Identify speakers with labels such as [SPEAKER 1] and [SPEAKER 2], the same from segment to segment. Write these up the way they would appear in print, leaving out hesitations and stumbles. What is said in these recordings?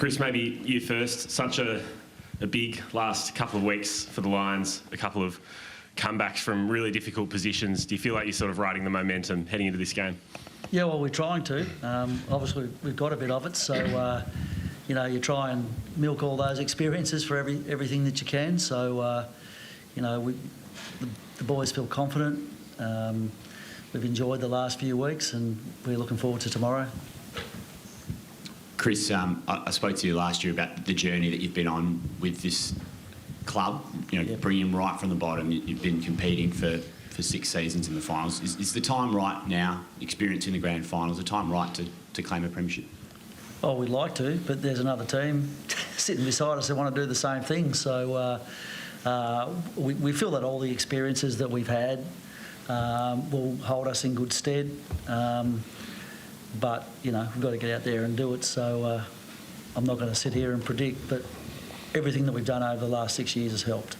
[SPEAKER 1] Chris, maybe you first. Such a big last couple of weeks for the Lions, a couple of comebacks from really difficult positions. Do you feel like you're sort of riding the momentum heading into this game?
[SPEAKER 2] Yeah, well, we're trying to. Obviously, we've got a bit of it, so you try and milk all those experiences for everything that you can. So the boys feel confident. We've enjoyed the last few weeks, and we're looking forward to tomorrow.
[SPEAKER 3] Chris, I spoke to you last year about the journey that you've been on with this club. Bringing them right from the bottom. You've been competing for 6 seasons in the finals. Is the time right now, experiencing the grand finals, the time right to claim a premiership?
[SPEAKER 2] Oh, we'd like to, but there's another team sitting beside us that want to do the same thing. So we feel that all the experiences that we've had will hold us in good stead. But, we've got to get out there and do it. So I'm not going to sit here and predict, but everything that we've done over the last 6 years has helped.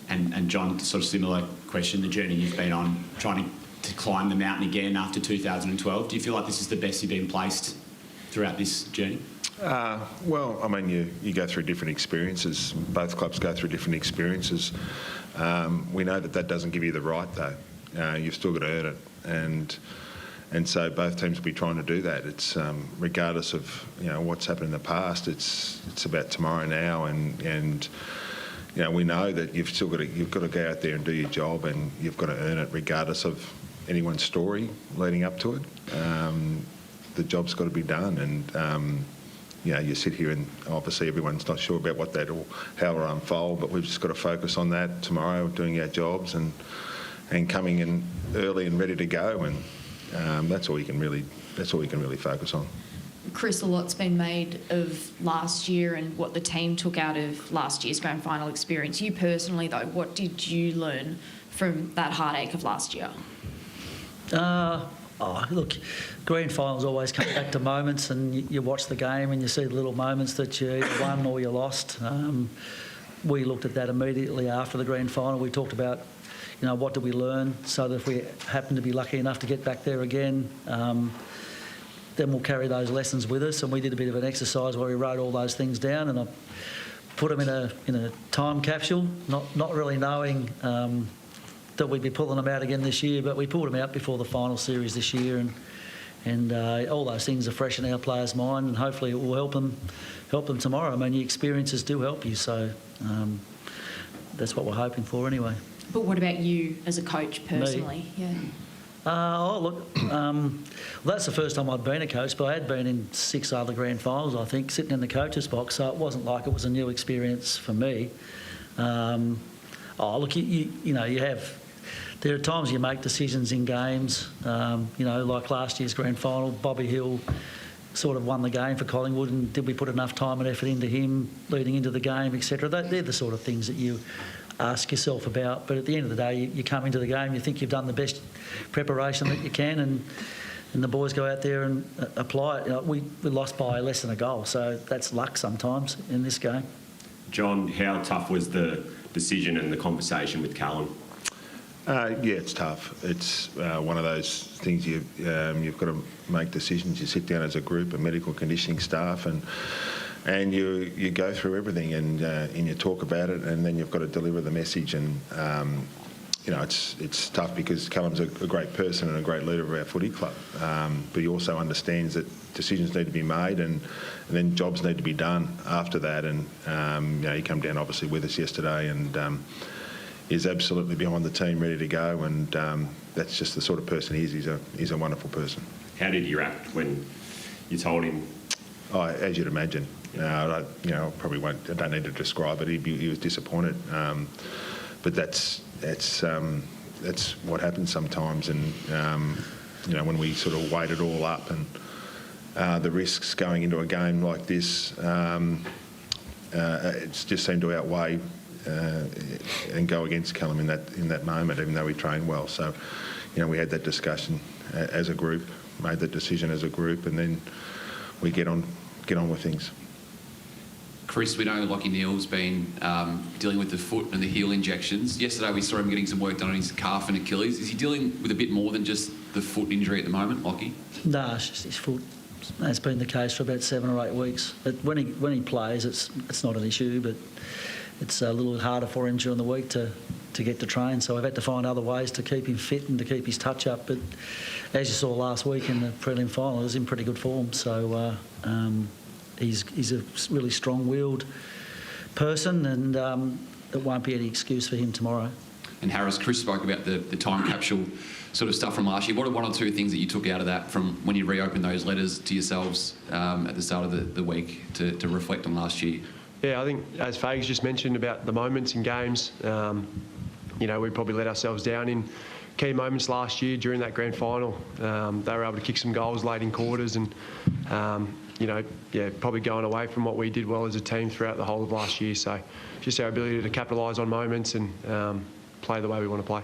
[SPEAKER 3] And John, sort of similar question, the journey you've been on, trying to climb the mountain again after 2012. Do you feel like this is the best you've been placed throughout this journey?
[SPEAKER 4] Well, I mean, you go through different experiences. Both clubs go through different experiences. We know that doesn't give you the right, though. You've still got to earn it. And so both teams will be trying to do that. It's regardless of what's happened in the past. It's about tomorrow now, and we know that you've got to go out there and do your job, and you've got to earn it regardless of anyone's story leading up to it. The job's got to be done, and you sit here and obviously everyone's not sure about how it'll unfold, but we've just got to focus on that tomorrow, doing our jobs and coming in early and ready to go, and that's all you can really focus on.
[SPEAKER 5] Chris, a lot's been made of last year and what the team took out of last year's grand final experience. You personally, though, what did you learn from that heartache of last year?
[SPEAKER 2] Look, grand finals always come back to moments, and you watch the game and you see the little moments that you won or you lost. We looked at that immediately after the grand final. We talked about, what did we learn, so that if we happen to be lucky enough to get back there again, then we'll carry those lessons with us. And we did a bit of an exercise where we wrote all those things down, and I put them in a time capsule, not really knowing that we'd be pulling them out again this year, but we pulled them out before the final series this year, and all those things are fresh in our players' mind, and hopefully it will help them tomorrow. I mean, your experiences do help you, so that's what we're hoping for anyway.
[SPEAKER 5] But what about you as a coach personally?
[SPEAKER 2] Me? Yeah. That's the first time I'd been a coach, but I had been in 6 other grand finals, I think, sitting in the coach's box, so it wasn't like it was a new experience for me. There are times you make decisions in games, like last year's grand final. Bobby Hill sort of won the game for Collingwood, and did we put enough time and effort into him leading into the game, etc.? They're the sort of things that you ask yourself about. But at the end of the day, you come into the game, you think you've done the best preparation that you can, and the boys go out there and apply it. We lost by less than a goal, so that's luck sometimes in this game.
[SPEAKER 1] John, how tough was the decision and the conversation with Callum?
[SPEAKER 4] It's tough. It's one of those things you've got to make decisions. You sit down as a group of medical conditioning staff, and you go through everything, and you talk about it, and then you've got to deliver the message. And it's tough because Callum's a great person and a great leader of our footy club, but he also understands that decisions need to be made, and then jobs need to be done after that. And he came down obviously with us yesterday, and is absolutely behind the team, ready to go, and that's just the sort of person he is. He's a wonderful person.
[SPEAKER 1] How did you react when you told him?
[SPEAKER 4] Oh, as you'd imagine. I probably won't. I don't need to describe it. He was disappointed, but that's what happens sometimes. And when we sort of weighed it all up, and the risks going into a game like this, it just seemed to outweigh and go against Callum in that moment, even though we trained well. So, we had that discussion as a group, made that decision as a group, and then we get on with things.
[SPEAKER 6] Chris, we know Lachie Neale's been dealing with the foot and the heel injections. Yesterday we saw him getting some work done on his calf and Achilles. Is he dealing with a bit more than just the foot injury at the moment, Lachie?
[SPEAKER 2] No, it's just his foot. That's been the case for about 7 or 8 weeks. But when he plays, it's not an issue, but it's a little harder for him during the week to get to train. So we've had to find other ways to keep him fit and to keep his touch up. But as you saw last week in the prelim final, he was in pretty good form. So he's a really strong-willed person, and it won't be any excuse for him tomorrow.
[SPEAKER 6] And Harris, Chris spoke about the time capsule sort of stuff from last year. What are 1 or 2 things that you took out of that from when you reopened those letters to yourselves at the start of the week to reflect on last year?
[SPEAKER 7] Yeah, I think, as Fags just mentioned about the moments in games, we probably let ourselves down in key moments last year during that grand final. They were able to kick some goals late in quarters and, probably going away from what we did well as a team throughout the whole of last year. So just our ability to capitalise on moments and play the way we want to play.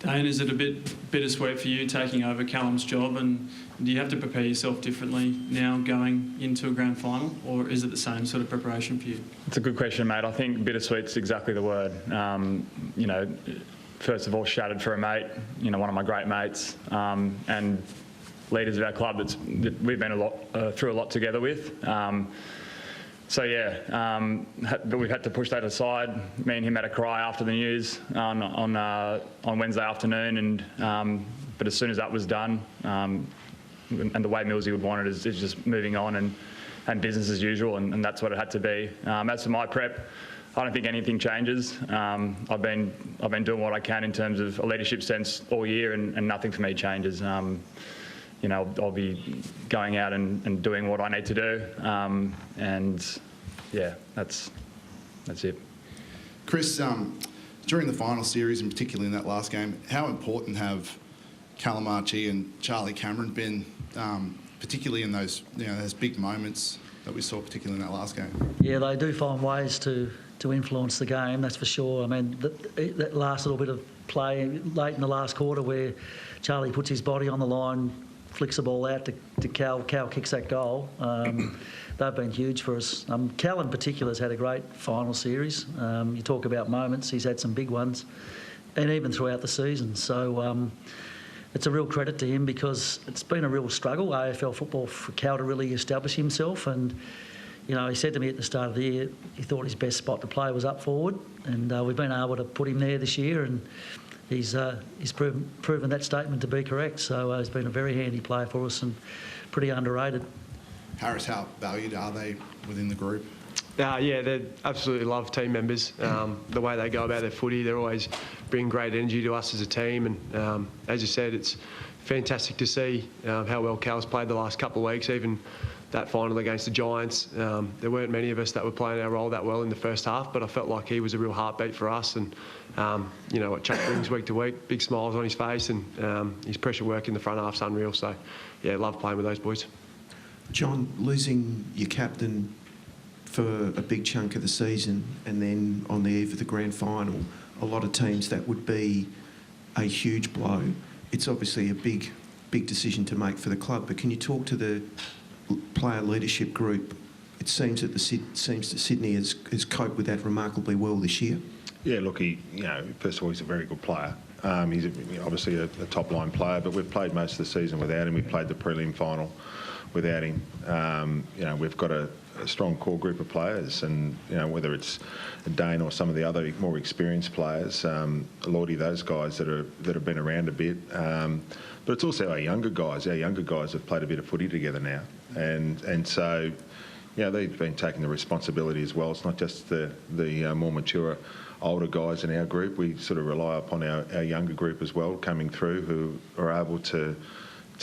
[SPEAKER 8] Dane, is it a bit bittersweet for you taking over Callum's job, and do you have to prepare yourself differently now going into a grand final, or is it the same sort of preparation for you?
[SPEAKER 9] It's a good question, mate. I think bittersweet's exactly the word. First of all, shattered for a mate, one of my great mates, and leaders of our club that we've been through a lot together with. But we've had to push that aside. Me and him had a cry after the news on Wednesday afternoon, and but as soon as that was done, and the way Millsy would want it is just moving on and business as usual, and that's what it had to be. As for my prep, I don't think anything changes. I've been doing what I can in terms of a leadership sense all year, and nothing for me changes. I'll be going out and doing what I need to do, that's it.
[SPEAKER 10] Chris, during the final series, and particularly in that last game, how important have Callum Archie and Charlie Cameron been, particularly in those those big moments that we saw, particularly in that last game?
[SPEAKER 2] Yeah, they do find ways to influence the game, that's for sure. I mean, that last little bit of play late in the last quarter where Charlie puts his body on the line, flicks the ball out to Cal. Cal kicks that goal. They've been huge for us. Cal in particular has had a great final series. You talk about moments, he's had some big ones, and even throughout the season. So it's a real credit to him because it's been a real struggle, AFL football, for Cal to really establish himself. And, he said to me at the start of the year he thought his best spot to play was up forward, and we've been able to put him there this year, and he's proven that statement to be correct. So he's been a very handy player for us and pretty underrated.
[SPEAKER 10] Harris, how valued are they within the group?
[SPEAKER 7] They absolutely love team members. The way they go about their footy, they're always bring great energy to us as a team. And as you said, it's fantastic to see how well Cal's played the last couple of weeks, even that final against the Giants. There weren't many of us that were playing our role that well in the first half, but I felt like he was a real heartbeat for us. And what Chuck brings week to week, big smiles on his face, and his pressure work in the front half's unreal. So, love playing with those boys.
[SPEAKER 11] John, losing your captain for a big chunk of the season and then on the eve of the grand final, a lot of teams that would be a huge blow. It's obviously a big decision to make for the club, but can you talk to the player leadership group? It seems that Sydney has coped with that remarkably well this year.
[SPEAKER 4] Yeah, look, first of all, he's a very good player. He's obviously a top-line player, but we've played most of the season without him. We played the prelim final without him. We've got a strong core group of players, and whether it's Dane or some of the other more experienced players, Lordy, those guys that have been around a bit. But it's also our younger guys. Our younger guys have played a bit of footy together now, and so they've been taking the responsibility as well. It's not just the more mature, older guys in our group. We sort of rely upon our younger group as well coming through, who are able to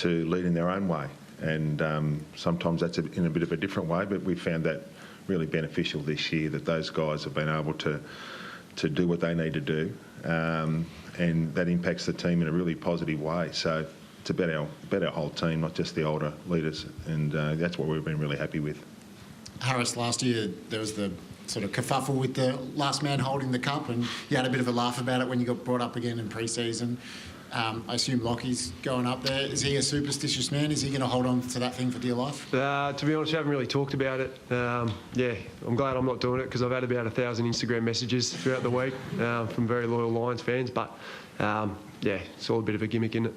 [SPEAKER 4] lead in their own way. And sometimes that's in a bit of a different way, but we found that really beneficial this year, that those guys have been able to do what they need to do, and that impacts the team in a really positive way. So it's about our whole team, not just the older leaders, and that's what we've been really happy with.
[SPEAKER 12] Harris, last year there was the sort of kerfuffle with the last man holding the cup, and you had a bit of a laugh about it when you got brought up again in pre-season. I assume Lachie's going up there. Is he a superstitious man? Is he going to hold on to that thing for dear life?
[SPEAKER 7] To be honest, we haven't really talked about it. I'm glad I'm not doing it because I've had about 1,000 Instagram messages throughout the week from very loyal Lions fans. But, it's all a bit of a gimmick, isn't it?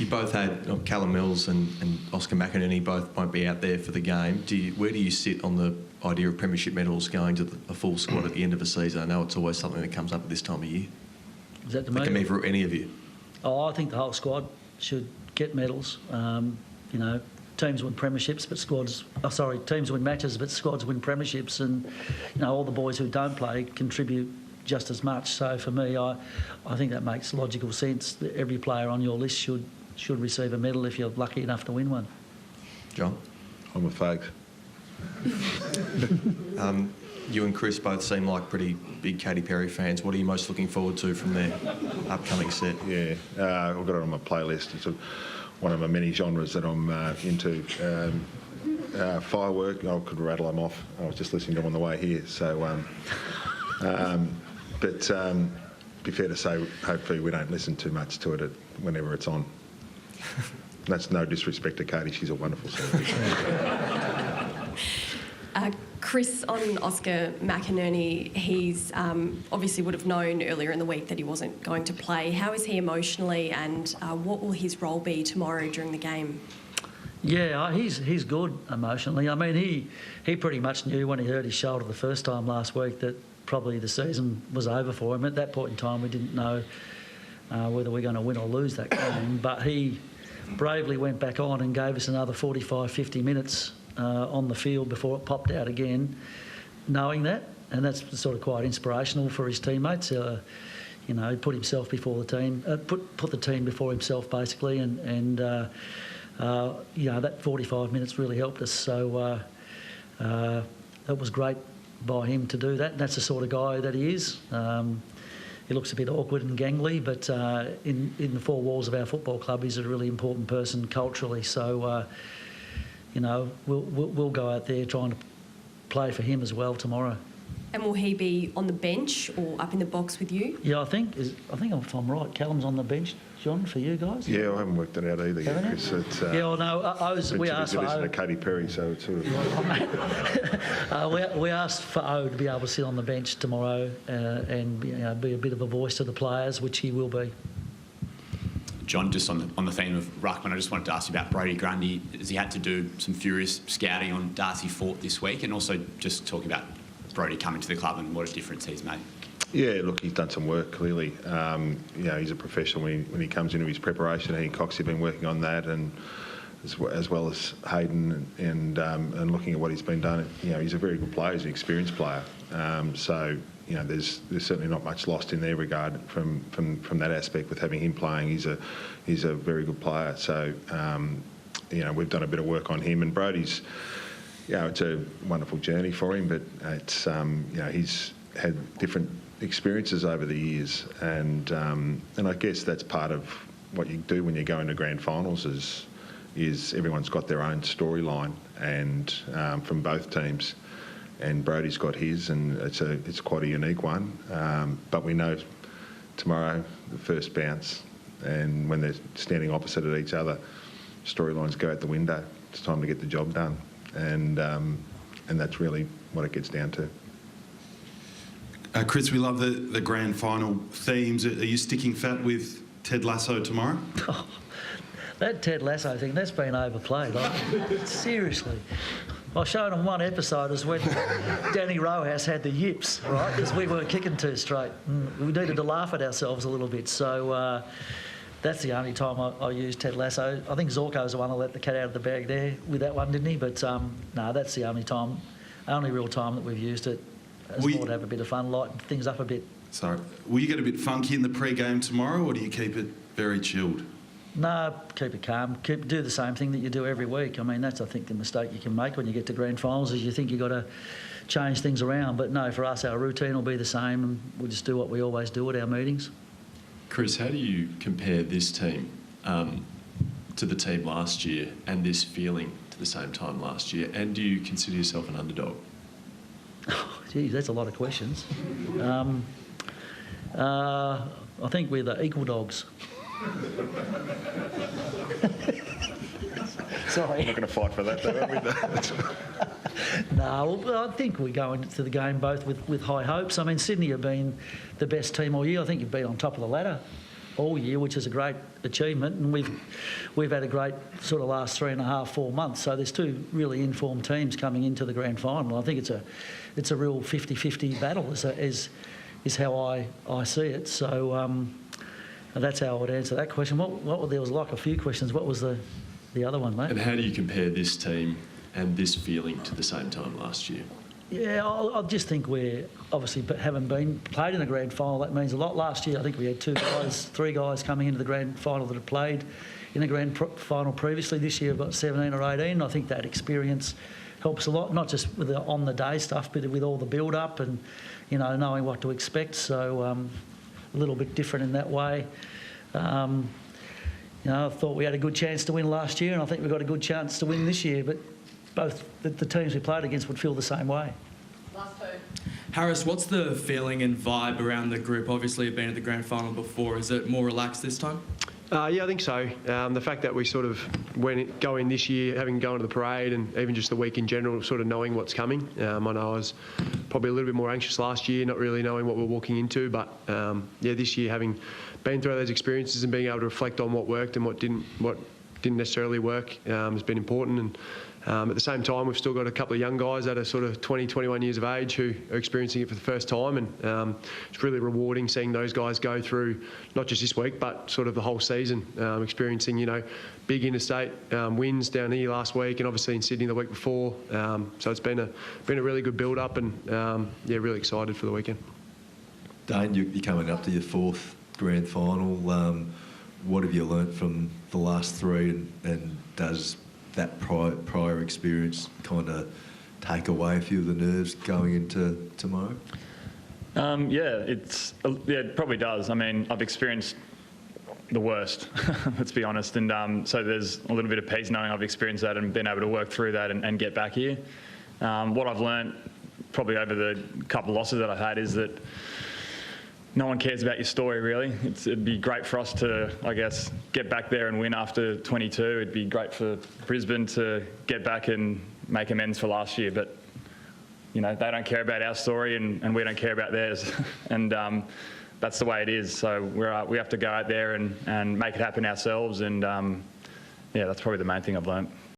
[SPEAKER 13] You both had Callum Mills and Oscar McInerney both won't be out there for the game. Where do you sit on the idea of premiership medals going to a full squad at the end of a season? I know it's always something that comes up at this time of year.
[SPEAKER 2] Is that to
[SPEAKER 13] It
[SPEAKER 2] me?
[SPEAKER 13] can be for any of you.
[SPEAKER 2] Oh, I think the whole squad should get medals. You know, teams win premierships, but teams win matches, but squads win premierships, and you know all the boys who don't play contribute just as much. So for me, I think that makes logical sense. That every player on your list should receive a medal if you're lucky enough to win one.
[SPEAKER 13] John?
[SPEAKER 4] I'm a Fags.
[SPEAKER 13] You and Chris both seem like pretty big Katy Perry fans. What are you most looking forward to from their upcoming set?
[SPEAKER 4] Yeah, I've got it on my playlist. It's one of my many genres that I'm into. Firework, I could rattle them off. I was just listening to them on the way here. So, be fair to say, hopefully we don't listen too much to it whenever it's on. That's no disrespect to Katy. She's a wonderful singer.
[SPEAKER 14] Chris, on Oscar McInerney, he's obviously would have known earlier in the week that he wasn't going to play. How is he emotionally, and what will his role be tomorrow during the game?
[SPEAKER 2] Yeah, he's good emotionally. I mean, he pretty much knew when he hurt his shoulder the first time last week that probably the season was over for him. At that point in time, we didn't know whether we're going to win or lose that game, but he bravely went back on and gave us another 45, 50 minutes on the field before it popped out again, knowing that, and that's sort of quite inspirational for his teammates. You know, he put himself before the team, put the team before himself basically, and you know, that 45 minutes really helped us. So that was great by him to do that. And that's the sort of guy that he is. He looks a bit awkward and gangly, but in the four walls of our football club, he's a really important person culturally. So, you know, we'll go out there trying to play for him as well tomorrow.
[SPEAKER 14] And will he be on the bench or up in the box with you?
[SPEAKER 2] Yeah, I think if I'm right, Callum's on the bench, John, for you guys.
[SPEAKER 4] Yeah, I haven't worked it out either yet, Chris.
[SPEAKER 2] Yeah, well, no, we asked for
[SPEAKER 4] listen to Katy Perry, so it's sort of...
[SPEAKER 2] we asked for O to be able to sit on the bench tomorrow and you know, be a bit of a voice to the players, which he will be.
[SPEAKER 3] John, just on the theme of Ruckman, I just wanted to ask you about Brodie Grundy, as he had to do some furious scouting on Darcy Fort this week, and also just talk about Brodie coming to the club and what a difference he's made. Yeah, look, he's done some work, clearly. You know, he's a professional when he comes into his preparation. He and Cox have been working on that, and as well as Hayden and looking at what he's been done. You know, he's a very good player. He's an experienced player. So, you know, there's certainly not much lost in their regard from that aspect with having him playing. He's a very good player. So, you know, we've done a bit of work on him, and Brodie's, you know, it's a wonderful journey for him, but it's, you know, he's had different experiences over the years, and I guess that's part of what you do when you go into grand finals is everyone's got their own storyline, and from both teams, and Brodie's got his, and it's quite a unique one. But we know tomorrow the first bounce, and when they're standing opposite at each other, storylines go out the window. It's time to get the job done, and that's really what it gets down to.
[SPEAKER 15] Chris, we love the grand final themes. Are you sticking fat with Ted Lasso tomorrow?
[SPEAKER 2] Oh, that Ted Lasso thing, that's been overplayed. Seriously. I showed him one episode is when Danny Rojas had the yips, right, because we weren't kicking too straight. We needed to laugh at ourselves a little bit. So that's the only time I used Ted Lasso. I think Zorko's the one who let the cat out of the bag there with that one, didn't he? But no, that's the only real time that we've used it. It's more to have a bit of fun, lighten things up a bit.
[SPEAKER 15] Sorry. Will you get a bit funky in the pre-game tomorrow, or do you keep it very chilled?
[SPEAKER 2] No, keep it calm. Do the same thing that you do every week. I mean, that's, I think, the mistake you can make when you get to grand finals is you think you've got to change things around. But no, for us, our routine will be the same, and we'll just do what we always do at our meetings.
[SPEAKER 16] Chris, how do you compare this team to the team last year and this feeling to the same time last year? And do you consider yourself an underdog?
[SPEAKER 2] Oh, geez, that's a lot of questions. I think we're the equal dogs. Sorry.
[SPEAKER 4] I'm not going to fight for that, though, are we?
[SPEAKER 2] No, I think we go into the game both with high hopes. I mean, Sydney have been the best team all year. I think you've been on top of the ladder all year, which is a great achievement, and we've had a great sort of last 3.5, 4 months. So there's two really informed teams coming into the grand final. I think it's a real 50-50 battle, is how I see it. So that's how I would answer that question. There was like a few questions. What was the other one, mate?
[SPEAKER 16] And how do you compare this team and this feeling to the same time last year?
[SPEAKER 2] Yeah, I just think we're obviously haven't played in a grand final. That means a lot. Last year, I think we had 3 guys coming into the grand final that had played in a grand final previously. This year, we've got 17 or 18. I think that experience helps a lot, not just with the on-the-day stuff, but with all the build-up and, knowing what to expect. So a little bit different in that way. I thought we had a good chance to win last year, and I think we've got a good chance to win this year. But both the teams we played against would feel the same way.
[SPEAKER 17] Last two. Harris, what's the feeling and vibe around the group? Obviously, you've been at the grand final before. Is it more relaxed this time?
[SPEAKER 7] Yeah, I think so. The fact that we sort of go in this year, having gone to the parade and even just the week in general, sort of knowing what's coming. I know I was probably a little bit more anxious last year, not really knowing what we're walking into. But this year, having been through those experiences and being able to reflect on what worked and what didn't necessarily work has been important. And at the same time, we've still got a couple of young guys that are sort of 20, 21 years of age who are experiencing it for the first time, and it's really rewarding seeing those guys go through not just this week but sort of the whole season, experiencing big interstate wins down here last week and obviously in Sydney the week before. So it's been a really good build up, and really excited for the weekend.
[SPEAKER 13] Dane, you're coming up to your 4th grand final. What have you learnt from the last 3, and does that prior experience kind of take away a few of the nerves going into tomorrow?
[SPEAKER 9] It probably does. I mean, I've experienced the worst, let's be honest, and so there's a little bit of peace knowing I've experienced that and been able to work through that and get back here. What I've learnt probably over the couple of losses that I've had is that no one cares about your story, really. It'd be great for us to, I guess, get back there and win after 22. It'd be great for Brisbane to get back and make amends for last year. But, they don't care about our story and we don't care about theirs. And that's the way it is. So we have to go out there and make it happen ourselves. And, that's probably the main thing I've learnt.